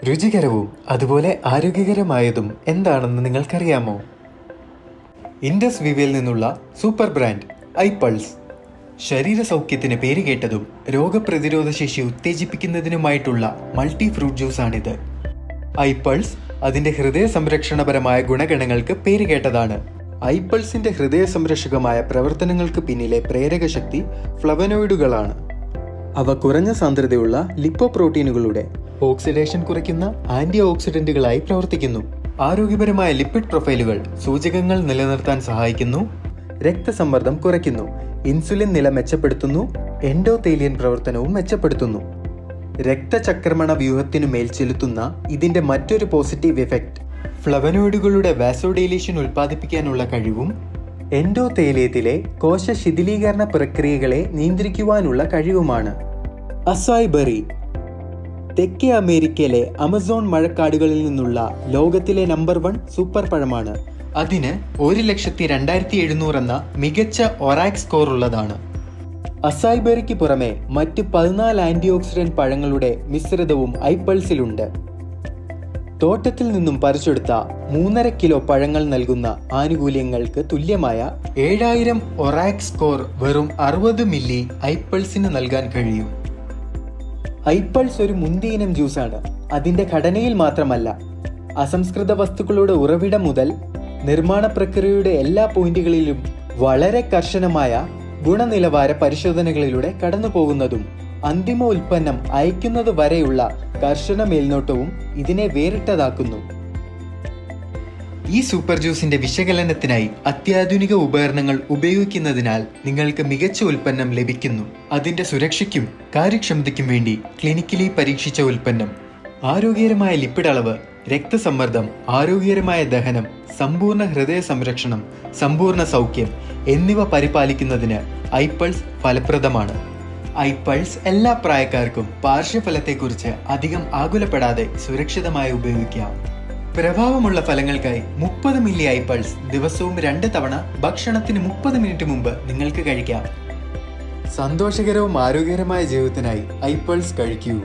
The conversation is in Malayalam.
രുചികരവും അതുപോലെ ആരോഗ്യകരമായതും എന്താണെന്ന് നിങ്ങൾക്കറിയാമോ? ഇൻഡസ് വിവയിൽ നിന്നുള്ള സൂപ്പർ ബ്രാൻഡ് ഐപൾസ് ശരീര സൗഖ്യത്തിന് പേരുകേട്ടതും രോഗപ്രതിരോധ ശേഷി ഉത്തേജിപ്പിക്കുന്നതിനുമായിട്ടുള്ള മൾട്ടി ഫ്രൂട്ട് ജ്യൂസാണിത്. ഐപൾസ് അതിന്റെ ഹൃദയ സംരക്ഷണപരമായ ഗുണഗണങ്ങൾക്ക് പേരുകേട്ടതാണ്. ഐപൾസിന്റെ ഹൃദയ സംരക്ഷകമായ പ്രവർത്തനങ്ങൾക്ക് പിന്നിലെ പ്രേരക ശക്തി ഫ്ലവനോയിഡുകളാണ്. അവ കുറഞ്ഞ സാന്ദ്രതയുള്ള ലിപ്പോപ്രോട്ടീനുകളുടെ ഓക്സിഡേഷൻ കുറയ്ക്കുന്ന ആന്റി ഓക്സിഡന്റുകളായി പ്രവർത്തിക്കുന്നു. ആരോഗ്യപരമായ ലിപ്പിഡ് പ്രൊഫൈലുകൾ സൂചകങ്ങൾ നിലനിർത്താൻ സഹായിക്കുന്നു. രക്തസമ്മർദ്ദം കുറയ്ക്കുന്നു. ഇൻസുലിൻ നില മെച്ചപ്പെടുത്തുന്നു. എൻഡോതേലിയൻ പ്രവർത്തനവും മെച്ചപ്പെടുത്തുന്നു. രക്തചക്രമണ വ്യൂഹത്തിനു മേൽ ചെലുത്തുന്ന ഇതിന്റെ മറ്റൊരു പോസിറ്റീവ് എഫക്റ്റ് ഫ്ലവനോയിഡുകളുടെ വാസോഡൈലേഷൻ ഉൽപ്പാദിപ്പിക്കാനുള്ള കഴിവും എൻഡോതേലിയത്തിലെ കോശ ശിഥിലീകരണ പ്രക്രിയകളെ നിയന്ത്രിക്കുവാനുള്ള കഴിവുമാണ്. അസായ് ബെറി തെക്കേ അമേരിക്കയിലെ ആമസോൺ മഴക്കാടുകളിൽ നിന്നുള്ള ലോകത്തിലെ നമ്പർ 1 സൂപ്പർ പഴമാണ്. അതിന് 1,02,700 എന്ന മികച്ച ഒറാക് സ്കോർ ഉള്ളതാണ്. അസായ് ബെറിക്ക് പുറമെ മറ്റ് 14 ആന്റി ഓക്സിഡന്റ് പഴങ്ങളുടെ മിശ്രിതവും ഐപൾസിലുണ്ട്. തോട്ടത്തിൽ നിന്നും പറിച്ചെടുത്ത 3.5 കിലോ പഴങ്ങൾ നൽകുന്ന ആനുകൂല്യങ്ങൾക്ക് തുല്യമായ 7000 ഒറാക് സ്കോർ വെറും 60 മില്ലി ഐപൾസിന് നൽകാൻ കഴിയും. ഐപൾസ് ഒരു മുന്തിയ ഇനം ജ്യൂസാണ്. അതിന്റെ ഘടനയിൽ മാത്രമല്ല, അസംസ്കൃത വസ്തുക്കളുടെ ഉറവിടം മുതൽ നിർമ്മാണ പ്രക്രിയയുടെ എല്ലാ പോയിന്റുകളിലും വളരെ കർശനമായ ഗുണനിലവാര പരിശോധനകളിലൂടെ കടന്നു പോകുന്നതും അന്തിമ ഉൽപ്പന്നം അയക്കുന്നത് വരെയുള്ള കർശന മേൽനോട്ടവും ഇതിനെ വേറിട്ടതാക്കുന്നു. ഈ സൂപ്പർ ജ്യൂസിന്റെ വിശകലനത്തിനായി അത്യാധുനിക ഉപകരണങ്ങൾ ഉപയോഗിക്കുന്നതിനാൽ നിങ്ങൾക്ക് മികച്ച ഉൽപ്പന്നം ലഭിക്കുന്നു. അതിന്റെ സുരക്ഷയ്ക്കും കാര്യക്ഷമതയ്ക്കും വേണ്ടി ക്ലിനിക്കലി പരീക്ഷിച്ച ഉൽപ്പന്നം. ആരോഗ്യകരമായ ലിപ്പിഡ് അളവ്, രക്തസമ്മർദ്ദം, ആരോഗ്യകരമായ ദഹനം, സമ്പൂർണ്ണ ഹൃദയ സംരക്ഷണം, സമ്പൂർണ്ണ സൗഖ്യം എന്നിവ പരിപാലിക്കുന്നതിന് ഐപൾസ് ഫലപ്രദമാണ്. ഐപൾസ് എല്ലാ പ്രായക്കാർക്കും പാർശ്വഫലത്തെക്കുറിച്ച് അധികം ആകുലപ്പെടാതെ സുരക്ഷിതമായി ഉപയോഗിക്കാം. പ്രഭാവമുള്ള ഫലങ്ങൾക്കായി 30 മില്ലി ഐപൾസ് ദിവസവും 2 തവണ ഭക്ഷണത്തിന് 30 മിനിറ്റ് മുമ്പ് നിങ്ങൾക്ക് കഴിക്കാം. സന്തോഷകരവും ആരോഗ്യകരമായ ജീവിതത്തിനായി ഐപൾസ് കഴിക്കൂ.